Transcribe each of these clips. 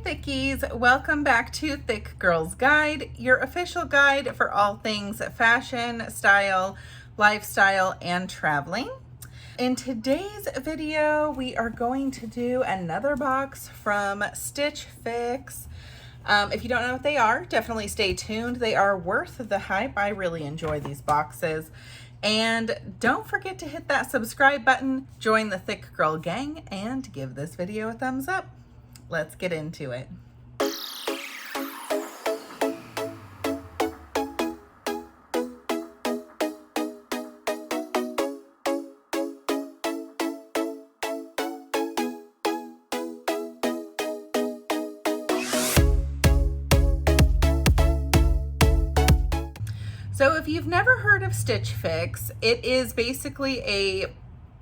Thickies, welcome back to Thick Girls Guide, your official guide for all things fashion, style, lifestyle, and traveling. In today's video, we are going to do another box from Stitch Fix. If you don't know what they are, definitely stay tuned. They are worth the hype. I really enjoy these boxes. And don't forget to hit that subscribe button, join the Thick Girl gang, and give this video a thumbs up. Let's get into it. So if you've never heard of Stitch Fix, it is basically a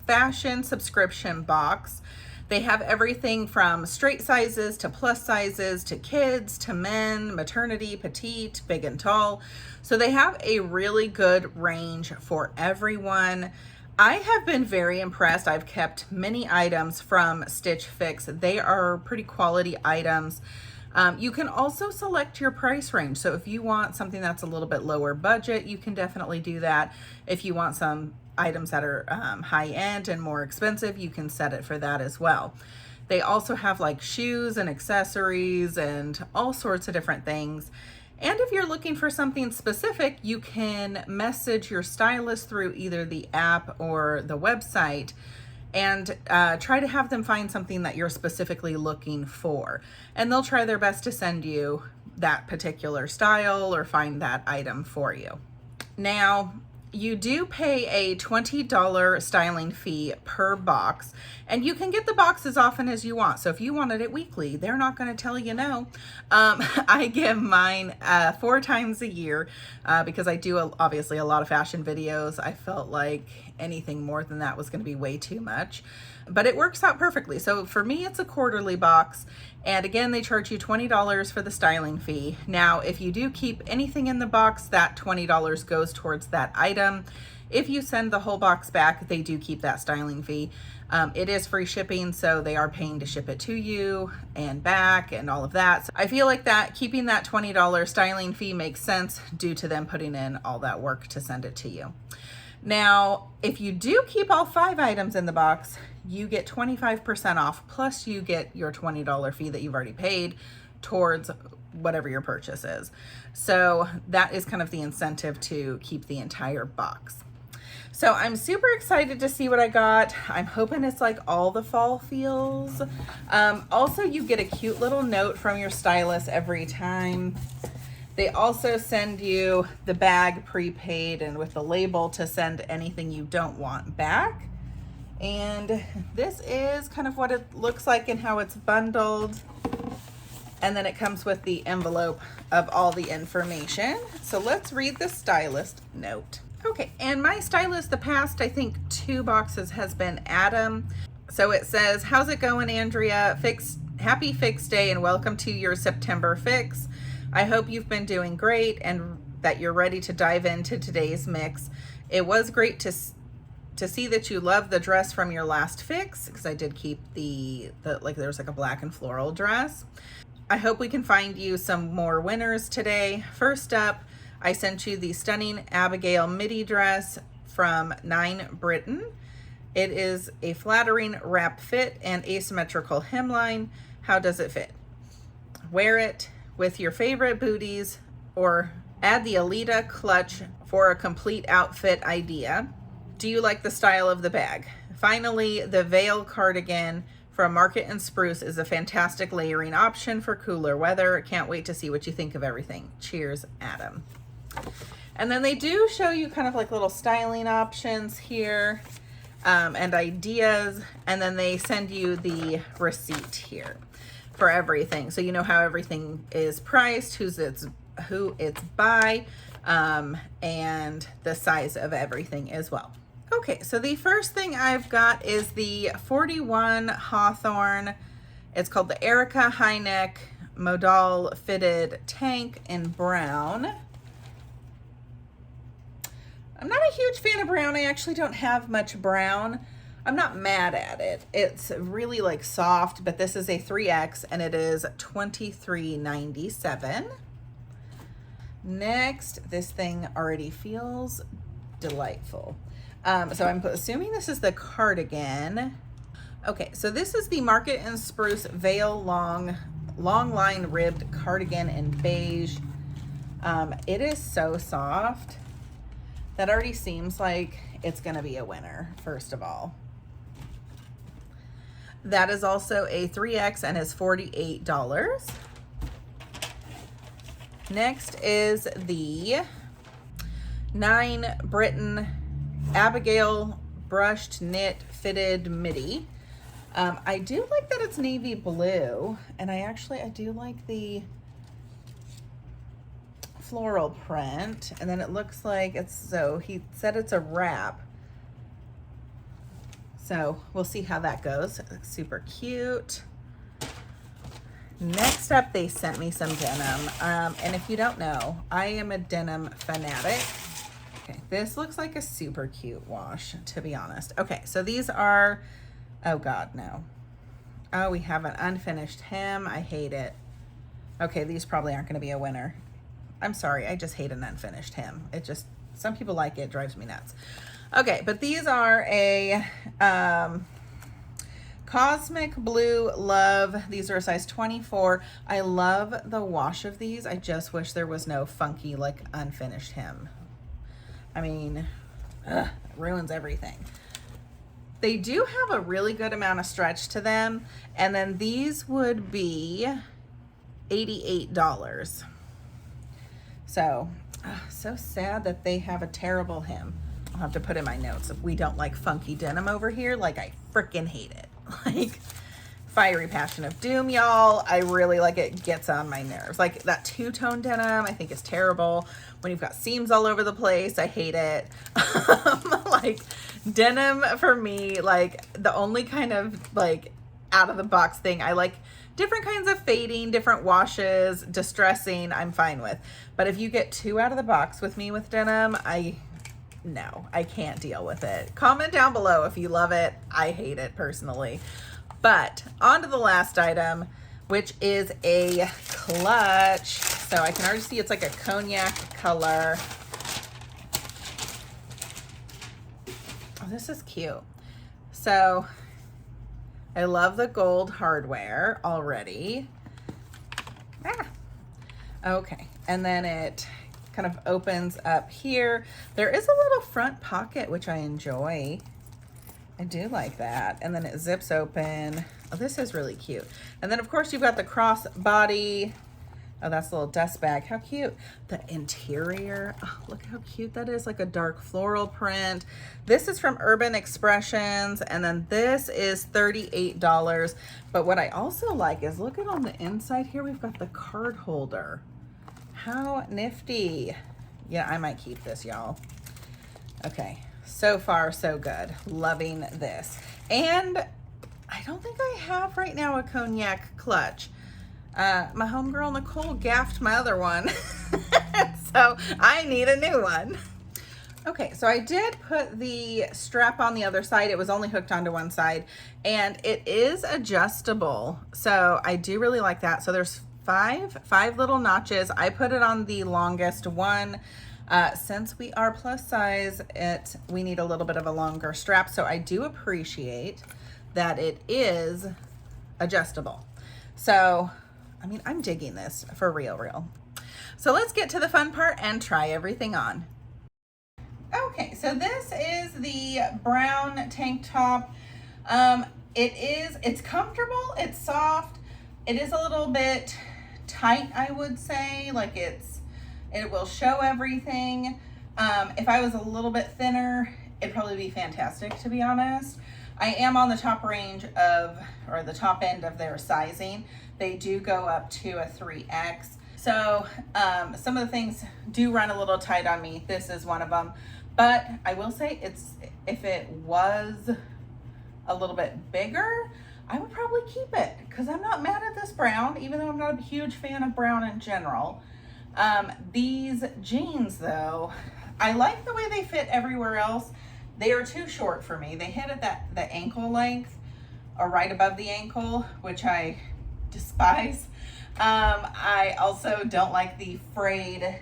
fashion subscription box. They have everything from straight sizes to plus sizes to kids to men, maternity, petite, big and tall. So they have a really good range for everyone. I have been very impressed. I've kept many items from Stitch Fix. They are pretty quality items. You can also select your price range. So if you want something that's a little bit lower budget, you can definitely do that. If you want some items that are high end and more expensive, you can set it for that as well. They also have like shoes and accessories and all sorts of different things. And if you're looking for something specific, you can message your stylist through either the app or the website and try to have them find something that you're specifically looking for. And they'll try their best to send you that particular style or find that item for you. Now, you do pay a $20 styling fee per box, and you can get the box as often as you want. So if you wanted it weekly, they're not going to tell you no. I give mine 4 times a year because I do obviously a lot of fashion videos. I felt like anything more than that was going to be way too much, but it works out perfectly. So for me, it's a quarterly box. And again, they charge you $20 for the styling fee. Now, if you do keep anything in the box, that $20 goes towards that item. If you send the whole box back, they do keep that styling fee. It is free shipping, so they are paying to ship it to you and back and all of that. So I feel like that keeping that $20 styling fee makes sense due to them putting in all that work to send it to you. Now, if you do keep all 5 items in the box, you get 25% off, plus you get your $20 fee that you've already paid towards whatever your purchase is. So that is kind of the incentive to keep the entire box. So I'm super excited to see what I got. I'm hoping it's like all the fall feels. Also, you get a cute little note from your stylist every time. They also send you the bag prepaid and with the label to send anything you don't want back. And this is kind of what it looks like and how it's bundled. And then it comes with the envelope of all the information. So let's read the stylist note. Okay, and my stylist the past, I think 2 boxes has been Adam. So it says, "How's it going, Andrea? Happy Fix Day and welcome to your September fix. I hope you've been doing great and that you're ready to dive into today's mix. It was great to see that you love the dress from your last fix," because I did keep the like there's like a black and floral dress. "I hope we can find you some more winners today. First up, I sent you the stunning Abigail midi dress from 9 Britain. It is a flattering wrap fit and asymmetrical hemline. How does it fit? Wear it with your favorite booties or add the Alita clutch for a complete outfit idea. Do you like the style of the bag? Finally, the veil cardigan from Market and Spruce is a fantastic layering option for cooler weather. Can't wait to see what you think of everything. Cheers, Adam." And then they do show you kind of like little styling options here and ideas. And then they send you the receipt here for everything. So you know how everything is priced, who it's by, and the size of everything as well. Okay, so the first thing I've got is the 41 Hawthorne. It's called the Erica high neck modal fitted tank in brown. I'm not a huge fan of brown. I actually don't have much brown. I'm not mad at it. It's really like soft, but this is a 3X and it is $23.97. Next, this thing already feels delightful. So I'm assuming this is the cardigan. Okay, so this is the Market and Spruce Veil long line ribbed cardigan in beige. It is so soft. That already seems like it's gonna be a winner, first of all. That is also a 3X and is $48. Next is the 9 Britain Abigail brushed knit fitted midi. I do like that it's navy blue, and I do like the floral print, and then it looks like it's, so he said it's a wrap, so we'll see how that goes. It looks super cute. Next up, they sent me some denim, and if you don't know, I am a denim fanatic. Okay, this looks like a super cute wash, to be honest. Okay, so these are, oh God, no. Oh, we have an unfinished hem. I hate it. Okay, these probably aren't gonna be a winner. I'm sorry, I just hate an unfinished hem. It just, some people like it, drives me nuts. Okay, but these are a Cosmic Blue Love. These are a size 24. I love the wash of these. I just wish there was no funky, like, unfinished hem. I mean, it ruins everything. They do have a really good amount of stretch to them, and then these would be $88. So, so sad that they have a terrible hem. I'll have to put in my notes if we don't like funky denim over here. Like, I freaking hate it. Like, Fiery Passion of Doom, y'all. I really like it. It gets on my nerves. Like, that two-tone denim, I think is terrible. When you've got seams all over the place, I hate it. Like, denim for me, like, the only kind of, like, out-of-the-box thing, I like different kinds of fading, different washes, distressing, I'm fine with. But if you get too out of the box with me with denim, no, I can't deal with it. Comment down below if you love it. I hate it personally. But on to the last item, which is a clutch. So I can already see it's like a cognac color. Oh, this is cute. So I love the gold hardware already. Okay, and then it kind of opens up here. There is a little front pocket, which I enjoy. I do like that. And then it zips open. Oh, this is really cute. And then of course you've got the cross body. Oh, that's a little dust bag. How cute. The interior. Oh, look how cute that is. Like a dark floral print. This is from Urban Expressions. And then this is $38. But what I also like is, look at on the inside here, we've got the card holder. How nifty. Yeah, I might keep this, y'all. Okay, so far so good. Loving this. And I don't think I have right now a cognac clutch. My homegirl Nicole gaffed my other one. So I need a new one. Okay, so I did put the strap on the other side. It was only hooked onto one side, and it is adjustable. So I do really like that. So there's five little notches. I put it on the longest one. Since we are plus size, we need a little bit of a longer strap. So I do appreciate that it is adjustable. So, I mean, I'm digging this for real. So let's get to the fun part and try everything on. Okay, so this is the brown tank top. It's comfortable, it's soft. It is a little bit tight, I would say. Like, it will show everything. If I was a little bit thinner, it'd probably be fantastic, to be honest. I am on the top range of, or the top end of their sizing. They do go up to a 3X. So some of the things do run a little tight on me. This is one of them. But I will say, if it was a little bit bigger, I would probably keep it, because I'm not mad at this brown, even though I'm not a huge fan of brown in general. These jeans though, I like the way they fit everywhere else. They are too short for me. They hit at the ankle length or right above the ankle, which I despise. I also don't like the frayed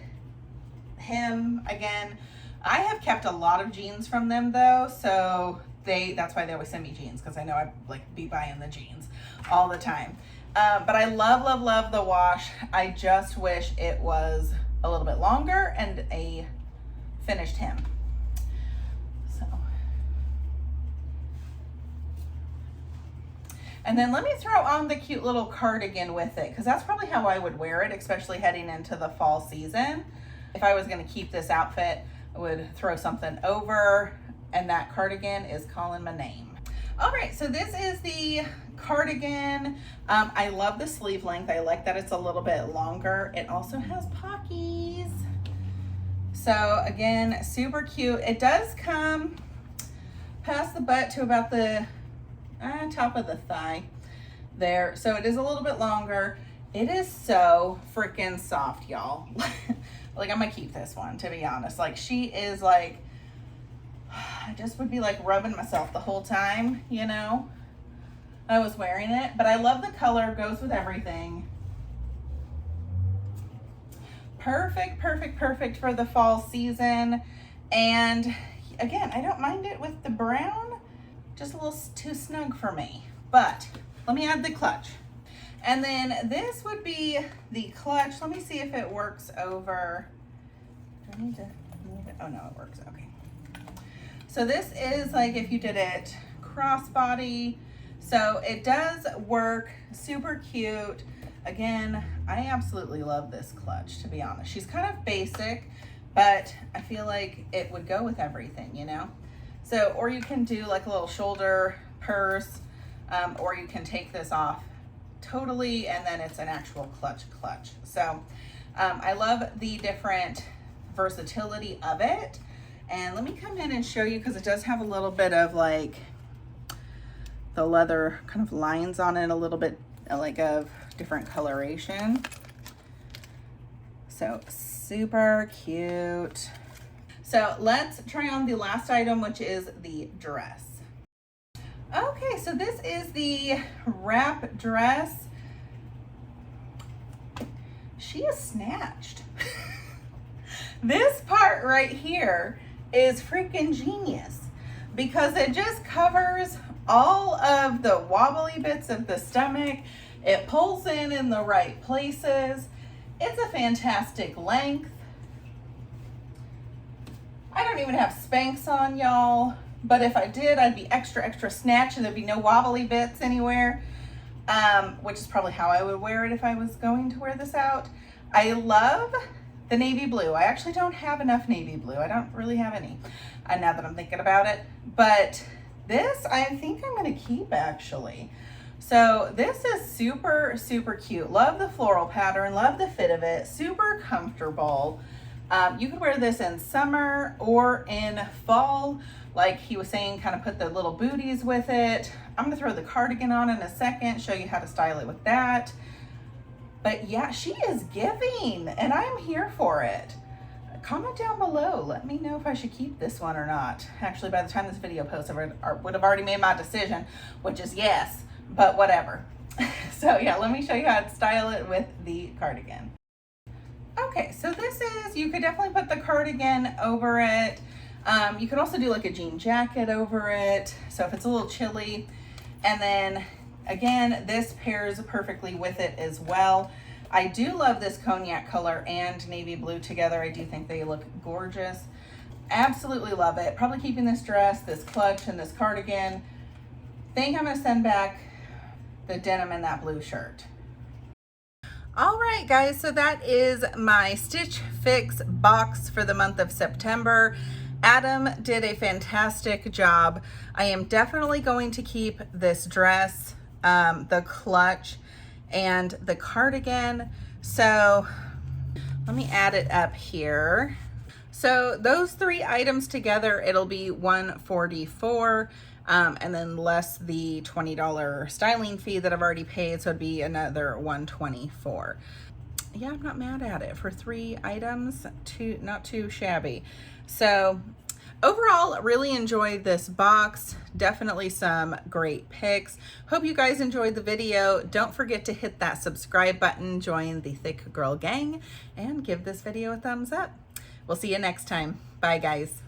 hem. Again, I have kept a lot of jeans from them though, so that's why they always send me jeans, because I know I like be buying the jeans all the time. But I love the wash. I just wish it was a little bit longer and a finished hem. So, and then let me throw on the cute little cardigan with it, because that's probably how I would wear it, especially heading into the fall season. If I was going to keep this outfit, I would throw something over, and that cardigan is calling my name. All right, so this is the cardigan. I love the sleeve length. I like that it's a little bit longer. It also has pockies. So again, super cute. It does come past the butt to about the top of the thigh there. So it is a little bit longer. It is so freaking soft, y'all. Like, I'm gonna keep this one, to be honest. Like, she is like, I just would be like rubbing myself the whole time, you know, I was wearing it. But I love the color, goes with everything. Perfect for the fall season. And again, I don't mind it with the brown, just a little too snug for me. But let me add the clutch. And then this would be the clutch. Let me see if it works over. Do I need to move it? Oh no, it works. Okay. So this is like if you did it crossbody. So it does work, super cute. Again, I absolutely love this clutch, to be honest. She's kind of basic, but I feel like it would go with everything, you know? So, or you can do like a little shoulder purse, or you can take this off totally, and then it's an actual clutch. So I love the different versatility of it. And let me come in and show you, because it does have a little bit of like the leather kind of lines on it, a little bit like of different coloration. So super cute. So let's try on the last item, which is the dress. Okay, so this is the wrap dress. She is snatched. This part right here is freaking genius, because it just covers all of the wobbly bits of the stomach. It pulls in the right places. It's a fantastic length. I don't even have Spanx on, y'all. But if I did, I'd be extra snatched, and there'd be no wobbly bits anywhere, which is probably how I would wear it if I was going to wear this out. I love the navy blue. I actually don't have enough navy blue. I don't really have any, now that I'm thinking about it. But this, I think I'm gonna keep, actually. So this is super cute. Love the floral pattern, love the fit of it, super comfortable. You could wear this in summer or in fall. Like he was saying, kind of put the little booties with it. I'm gonna throw the cardigan on in a second, show you how to style it with that. But yeah, she is giving, and I'm here for it. Comment down below, let me know if I should keep this one or not. Actually, by the time this video posts, I would have already made my decision, which is yes, but whatever. So yeah, let me show you how to style it with the cardigan. Okay, so this is, you could definitely put the cardigan over it. You could also do like a jean jacket over it, so if it's a little chilly. And then again, this pairs perfectly with it as well. I do love this cognac color and navy blue together. I do think they look gorgeous. Absolutely love it. Probably keeping this dress, this clutch, and this cardigan. Think I'm gonna send back the denim and that blue shirt. All right, guys, so that is my Stitch Fix box for the month of September. Adam did a fantastic job. I am definitely going to keep this dress, the clutch, and the cardigan. So let me add it up here. So those three items together, it'll be $144, and then less the $20 styling fee that I've already paid, so it'd be another $124. Yeah, I'm not mad at it for three items. Not too shabby. So Overall, really enjoyed this box. Definitely some great picks. Hope you guys enjoyed the video. Don't forget to hit that subscribe button, join the Thick Girl gang, and give this video a thumbs up. We'll see you next time. Bye, guys.